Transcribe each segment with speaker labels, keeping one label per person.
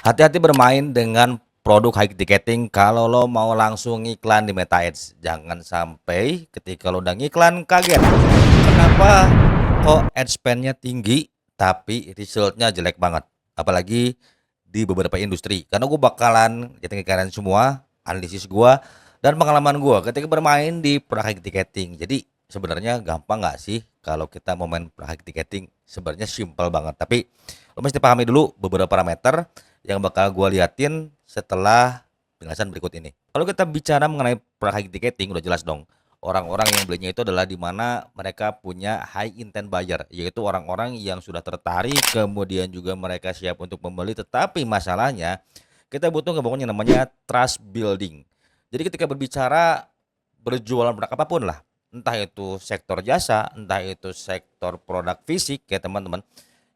Speaker 1: Hati-hati bermain dengan produk high ticketing kalau lo mau langsung iklan di Meta Ads. Jangan sampai ketika lo udah ngiklan kaget. Kenapa kok ad spend-nya tinggi tapi result-nya jelek banget. Apalagi di beberapa industri. Karena gue bakalan ketika kalian semua analisis gue dan pengalaman gue ketika bermain di produk high ticketing. Jadi sebenarnya gampang nggak sih kalau kita mau main produk high ticketing? Sebenarnya simple banget. Tapi lo mesti pahami dulu beberapa parameter yang bakal gue liatin setelah penjelasan berikut ini. Kalau kita bicara mengenai high ticketing udah jelas dong. Orang-orang yang belinya itu adalah di mana mereka punya high intent buyer, yaitu orang-orang yang sudah tertarik, kemudian juga mereka siap untuk membeli, tetapi masalahnya kita butuh ngebangun yang namanya trust building. Jadi ketika berbicara berjualan produk apapun lah, entah itu sektor jasa, entah itu sektor produk fisik ya teman-teman,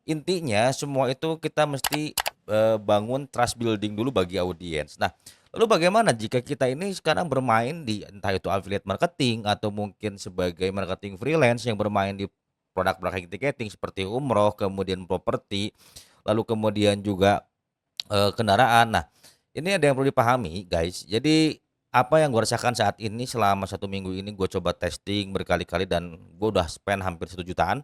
Speaker 1: intinya semua itu kita mesti bangun trust building dulu bagi audiens. Nah, lalu bagaimana jika kita ini sekarang bermain di entah itu affiliate marketing atau mungkin sebagai marketing freelance yang bermain di produk-produk ticketing seperti umroh, kemudian properti, lalu kemudian juga kendaraan. Nah, ini ada yang perlu dipahami, guys. Jadi apa yang gue rasakan saat ini selama 1 minggu ini gue coba testing berkali-kali dan gue udah spend hampir 1 jutaan.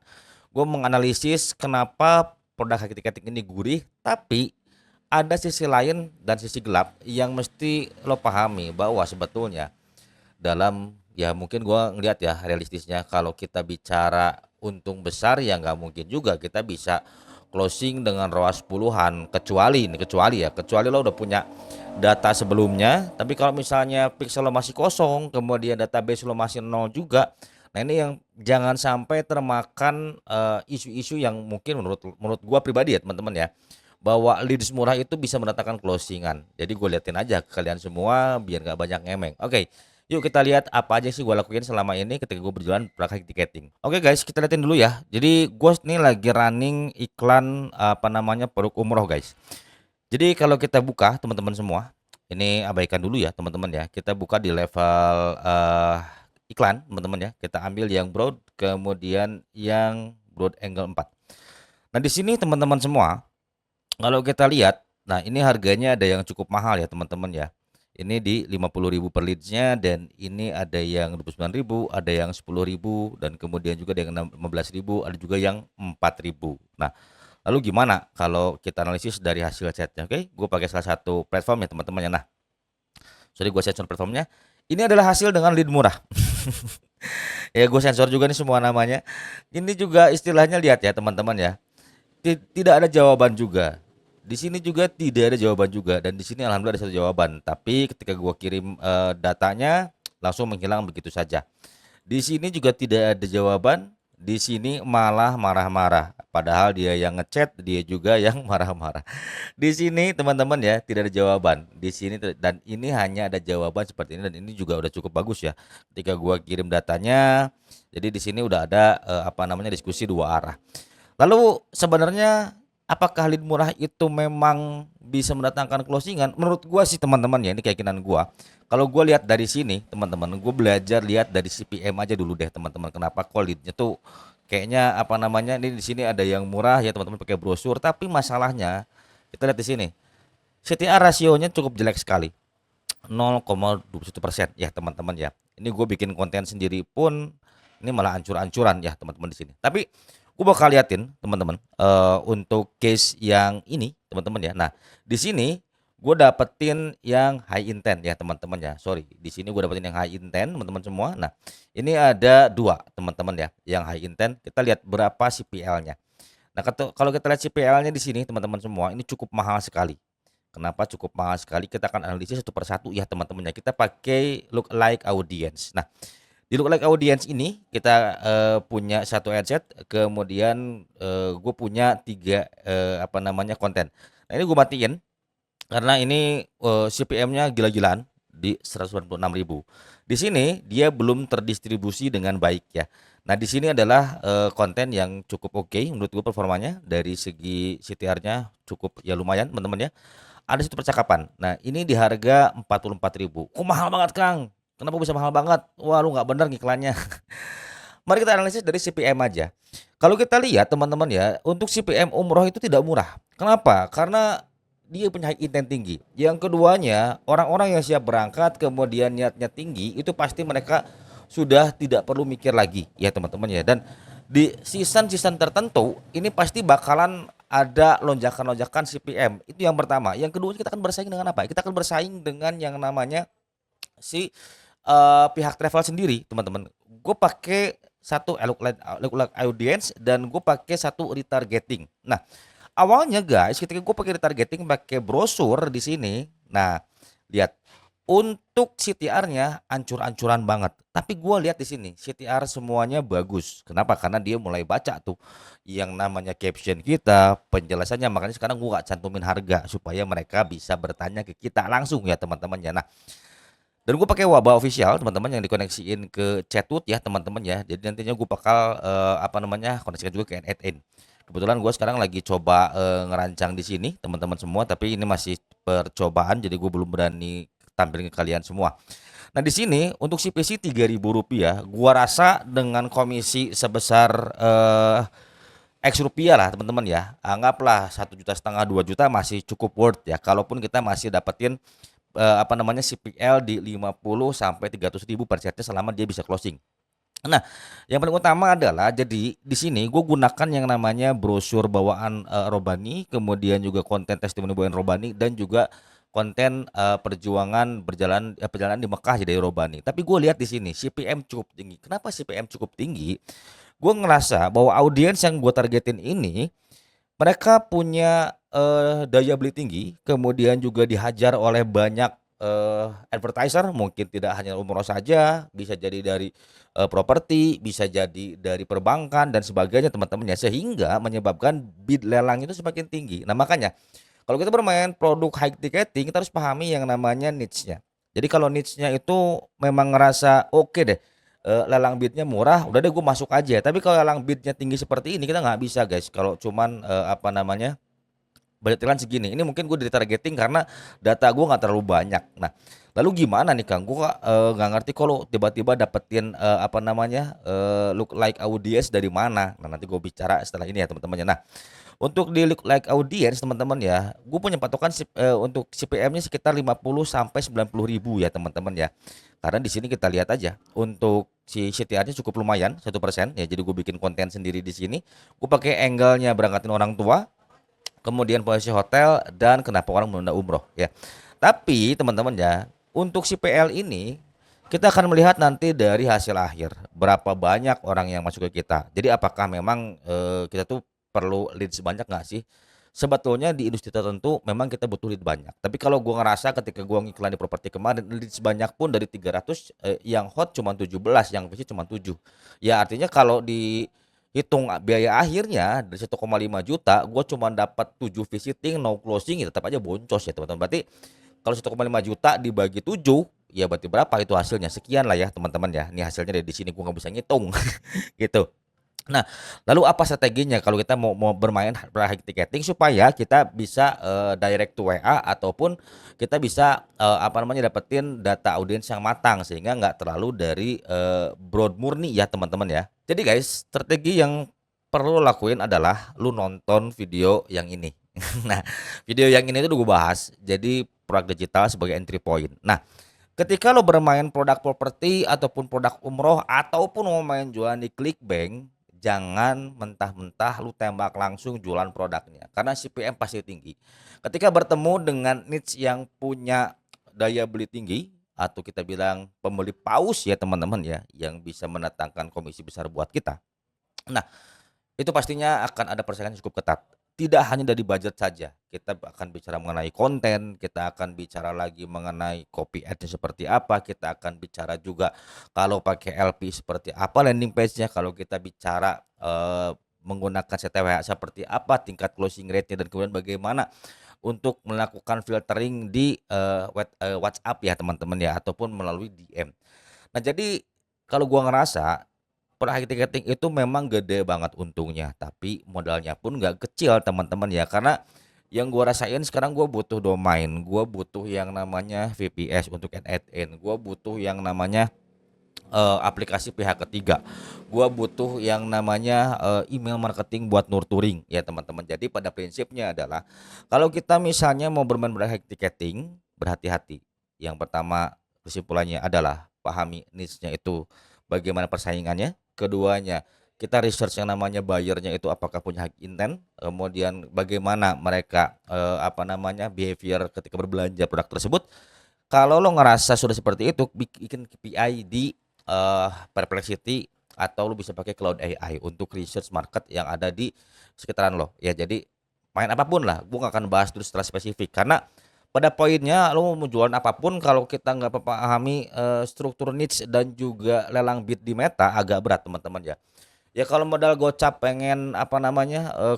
Speaker 1: Gue menganalisis kenapa produk haki tiketing ini gurih, tapi ada sisi lain dan sisi gelap yang mesti lo pahami bahwa sebetulnya dalam ya mungkin gue ngelihat ya realistisnya kalau kita bicara untung besar ya nggak mungkin juga kita bisa closing dengan ROAS puluhan kecuali lo udah punya data sebelumnya. Tapi kalau misalnya pixel lo masih kosong kemudian database lo masih nol juga, nah ini yang jangan sampai termakan isu-isu yang mungkin menurut gua pribadi ya teman-teman ya, bahwa leads murah itu bisa mendatangkan closingan. Jadi gue liatin aja ke kalian semua biar nggak banyak ngemeng. Oke, yuk kita lihat apa aja sih gue lakuin selama ini ketika gue berjualan praktik tiketing. Oke guys, kita liatin dulu ya. Jadi gue ini lagi running iklan apa namanya produk umroh guys. Jadi kalau kita buka teman-teman semua, ini abaikan dulu ya teman-teman ya. Kita buka di level iklan teman-teman ya. Kita ambil yang broad, kemudian yang broad angle 4. Nah di sini teman-teman semua, kalau kita lihat, nah ini harganya ada yang cukup mahal ya teman-teman ya. Ini di 50.000 per leadsnya dan ini ada yang 29.000, ada yang 10.000 dan kemudian juga ada yang 15.000, ada juga yang 4.000. Nah, lalu gimana kalau kita analisis dari hasil chatnya? Oke, gue pakai salah satu platform ya teman-teman ya. Nah, sorry gue sensor platformnya. Ini adalah hasil dengan lead murah. Ya gue sensor juga nih semua namanya. Ini juga istilahnya lihat ya teman-teman ya. Tidak ada jawaban juga. Di sini juga tidak ada jawaban juga dan di sini alhamdulillah ada satu jawaban. Tapi ketika gua kirim datanya langsung menghilang begitu saja. Di sini juga tidak ada jawaban. Di sini malah marah-marah. Padahal dia yang ngechat, dia juga yang marah-marah. Di sini teman-teman ya tidak ada jawaban. Di sini dan ini hanya ada jawaban seperti ini dan ini juga udah cukup bagus ya. Ketika gua kirim datanya, jadi di sini udah ada apa namanya diskusi dua arah. Lalu sebenarnya apakah lead murah itu memang bisa mendatangkan closingan? Menurut gua sih teman-teman ya, ini keyakinan gua. Kalau gua lihat dari sini, teman-teman, gua belajar lihat dari CPM aja dulu deh, teman-teman. Kenapa kok leadnya tuh kayaknya apa namanya? Ini di sini ada yang murah ya, teman-teman pakai brosur, tapi masalahnya kita lihat di sini. CTR rasionya cukup jelek sekali. 0,21% ya, teman-teman ya. Ini gue bikin konten sendiri pun ini malah ancur-ancuran ya, teman-teman di sini. Tapi gue bakal liatin teman-teman untuk case yang ini teman-teman ya. Nah di sini gue dapetin yang high intent ya teman-teman ya. Sorry, di sini gue dapetin yang high intent teman-teman semua. Nah ini ada dua teman-teman ya yang high intent. Kita lihat berapa CPL-nya. Nah kalau kita lihat CPL-nya di sini teman-teman semua ini cukup mahal sekali. Kenapa cukup mahal sekali? Kita akan analisis satu persatu ya teman-teman ya. Kita pakai look like audience. Nah di look like audience ini kita punya satu headset, kemudian gue punya tiga apa namanya konten. Nah ini gue matiin karena ini CPM-nya gila-gilaan di 196.000. Di sini dia belum terdistribusi dengan baik ya. Nah di sini adalah konten yang cukup oke menurut gue performanya dari segi CTR-nya cukup ya lumayan teman-teman ya. Ada satu percakapan. Nah ini di harga 44.000. Kok mahal banget Kang? Kenapa bisa mahal banget? Wah lu nggak bener ngiklannya. Mari kita analisis dari CPM aja. Kalau kita lihat teman-teman ya, untuk CPM umroh itu tidak murah. Kenapa? Karena dia punya high intent tinggi. Yang keduanya, orang-orang yang siap berangkat kemudian niatnya tinggi, itu pasti mereka sudah tidak perlu mikir lagi ya teman-teman ya. Dan di season-season tertentu ini pasti bakalan ada lonjakan-lonjakan CPM. Itu yang pertama. Yang kedua, kita akan bersaing dengan apa? Kita akan bersaing dengan yang namanya si pihak travel sendiri, teman-teman. Gue pakai satu lookalike audience dan gue pakai satu retargeting. Nah, awalnya guys, ketika gue pakai retargeting pakai brosur di sini, nah lihat untuk CTR-nya ancur-ancuran banget. Tapi gue lihat di sini CTR semuanya bagus. Kenapa? Karena dia mulai baca tuh yang namanya caption kita, penjelasannya. Makanya sekarang gue gak cantumin harga supaya mereka bisa bertanya ke kita langsung ya teman-teman ya. Nah, dan gue pakai Waba official teman-teman yang dikoneksiin ke Chatwood ya teman-teman ya. Jadi nantinya gue bakal apa namanya koneksikan juga ke N8N. Kebetulan gue sekarang lagi coba ngerancang di sini teman-teman semua, tapi ini masih percobaan jadi gue belum berani tampilin ke kalian semua. Nah di sini untuk CPC Rp3.000, gua rasa dengan komisi sebesar X rupiah lah teman-teman ya. Anggaplah 1,5 juta 2 juta masih cukup worth ya. Kalaupun kita masih dapetin apa namanya CPL di 50 sampai 300 ribu per setnya selama dia bisa closing. Nah, yang paling utama adalah jadi di sini gue gunakan yang namanya brosur bawaan Robani, kemudian juga konten testimoni bawaan Robani dan juga konten perjuangan perjalanan di Mekah jadi Robani. Tapi gue lihat di sini CPM cukup tinggi. Kenapa CPM cukup tinggi? Gue ngerasa bahwa audiens yang gue targetin ini mereka punya daya beli tinggi, kemudian juga dihajar oleh banyak advertiser, mungkin tidak hanya umroh saja, bisa jadi dari properti, bisa jadi dari perbankan dan sebagainya teman-teman ya, sehingga menyebabkan bid lelang itu semakin tinggi. Nah makanya kalau kita bermain produk high ticketing, kita harus pahami yang namanya niche-nya. Jadi kalau niche-nya itu memang ngerasa oke deh, lelang bidnya murah, udah deh gue masuk aja. Tapi kalau lelang bidnya tinggi seperti ini kita nggak bisa guys. Kalau cuman apa namanya budget iklan segini. Ini mungkin gue ditargeting karena data gue nggak terlalu banyak. Nah, lalu gimana nih Kang? Gue nggak ngerti kalau tiba-tiba dapetin apa namanya look like audience dari mana. Nah nanti gue bicara setelah ini ya teman-teman. Nah untuk di look like audience teman-teman ya, gue punya patokan untuk CPM-nya sekitar 50 sampai 90 ribu ya teman-teman ya. Karena di sini kita lihat aja untuk si CTR-nya cukup lumayan 1% ya. Jadi gue bikin konten sendiri di sini. Gue pakai angle-nya berangkatin orang tua, kemudian posisi hotel dan kenapa orang menunda umroh ya. Tapi teman-teman ya, untuk si PL ini kita akan melihat nanti dari hasil akhir berapa banyak orang yang masuk ke kita. Jadi apakah memang kita tuh perlu leads banyak nggak sih? Sebetulnya di industri tertentu memang kita butuh lead banyak. Tapi kalau gua ngerasa ketika gua ngiklan di properti kemarin leads banyak pun dari 300 yang hot cuma 17, yang visit cuma 7. Ya artinya kalau dihitung biaya akhirnya dari 1,5 juta, gua cuma dapat 7 visiting no closing ya tetap aja boncos ya teman-teman. Berarti kalau 1,5 juta dibagi 7 ya berarti berapa itu hasilnya? Sekian lah ya teman-teman ya. Ini hasilnya dari di sini gua nggak bisa ngitung gitu. Nah, lalu apa strateginya kalau kita mau bermain high ticketing supaya kita bisa direct to WA ataupun kita bisa apa namanya dapetin data audiens yang matang sehingga nggak terlalu dari broad murni ya teman-teman ya. Jadi guys, strategi yang perlu lo lakuin adalah lu nonton video yang ini. Nah, video yang ini tuh gue bahas. Jadi produk digital sebagai entry point. Nah, ketika lo bermain produk properti ataupun produk umroh ataupun mau main jualan di Clickbank, jangan mentah-mentah lu tembak langsung jualan produknya karena CPM pasti tinggi. Ketika bertemu dengan niche yang punya daya beli tinggi atau kita bilang pembeli paus ya teman-teman ya, yang bisa mendatangkan komisi besar buat kita. Nah, itu pastinya akan ada persaingan yang cukup ketat. Tidak hanya dari budget saja, kita akan bicara mengenai konten, kita akan bicara lagi mengenai copy ad-nya seperti apa, kita akan bicara juga kalau pakai LP seperti apa landing page-nya, kalau kita bicara menggunakan CTWH seperti apa, tingkat closing rate-nya dan kemudian bagaimana untuk melakukan filtering di WhatsApp ya teman-teman ya ataupun melalui DM. Nah, jadi kalau gua ngerasa per ticketing itu memang gede banget untungnya, tapi modalnya pun nggak kecil teman-teman ya. Karena yang gua rasain sekarang gua butuh domain, gua butuh yang namanya VPS untuk N8N, gua butuh yang namanya aplikasi pihak ketiga. Gua butuh yang namanya, email marketing buat nurturing ya teman-teman. Jadi pada prinsipnya adalah kalau kita misalnya mau bermain high ticketing, berhati-hati. Yang pertama kesimpulannya adalah pahami niche-nya itu bagaimana persaingannya. Keduanya, kita research yang namanya buyer-nya itu apakah punya high intent, kemudian bagaimana mereka, behavior ketika berbelanja produk tersebut. Kalau lo ngerasa sudah seperti itu, bikin KPI di Perplexity, atau lo bisa pakai Cloud AI untuk research market yang ada di sekitaran lo. Ya jadi main apapun lah, gue gak akan bahas dulu setelah spesifik karena pada poinnya lo mau jualan apapun kalau kita nggak memahami struktur niche dan juga lelang bid di meta agak berat teman-teman ya. Ya kalau modal gocap pengen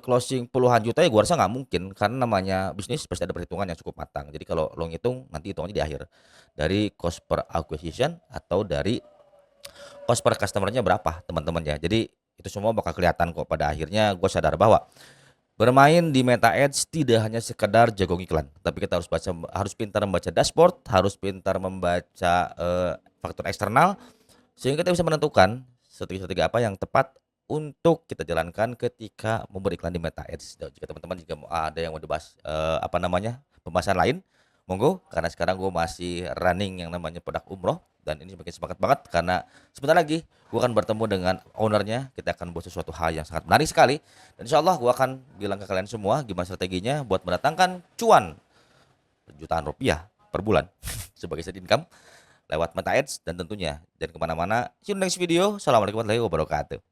Speaker 1: closing puluhan juta ya gua rasa nggak mungkin karena namanya bisnis pasti ada perhitungan yang cukup matang. Jadi kalau lo ngitung nanti hitungannya di akhir. Dari cost per acquisition atau dari cost per customer-nya berapa teman-teman ya. Jadi itu semua bakal kelihatan kok pada akhirnya. Gue sadar bahwa bermain di Meta Ads tidak hanya sekedar jago iklan, tapi kita harus pintar membaca dashboard, harus pintar membaca faktor eksternal sehingga kita bisa menentukan strategi-strategi apa yang tepat untuk kita jalankan ketika memberi iklan di Meta Ads. Dan jika teman-teman juga ada yang mau dibahas pembahasan lain, monggo karena sekarang gue masih running yang namanya produk umroh dan ini semakin semangat banget karena sebentar lagi gue akan bertemu dengan ownernya, kita akan buat sesuatu hal yang sangat menarik sekali dan insya Allah gue akan bilang ke kalian semua gimana strateginya buat mendatangkan cuan jutaan rupiah per bulan sebagai side income lewat Meta Ads dan tentunya jangan kemana-mana. See you next video. Assalamualaikum warahmatullahi wabarakatuh.